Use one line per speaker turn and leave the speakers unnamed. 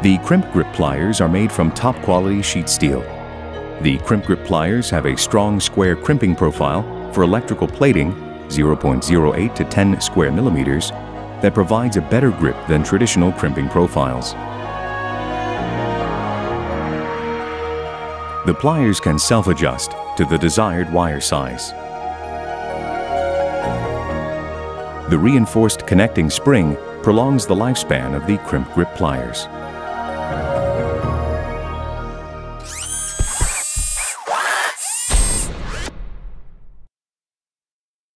The Crimp grip pliers are made from top-quality sheet steel. The Crimp grip pliers have a strong square crimping profile for electrical plating, 0.08 to 10 square millimeters, that provides a better grip than traditional crimping profiles. The pliers can self-adjust to the desired wire size. The reinforced connecting spring prolongs the lifespan of the Crimp grip pliers.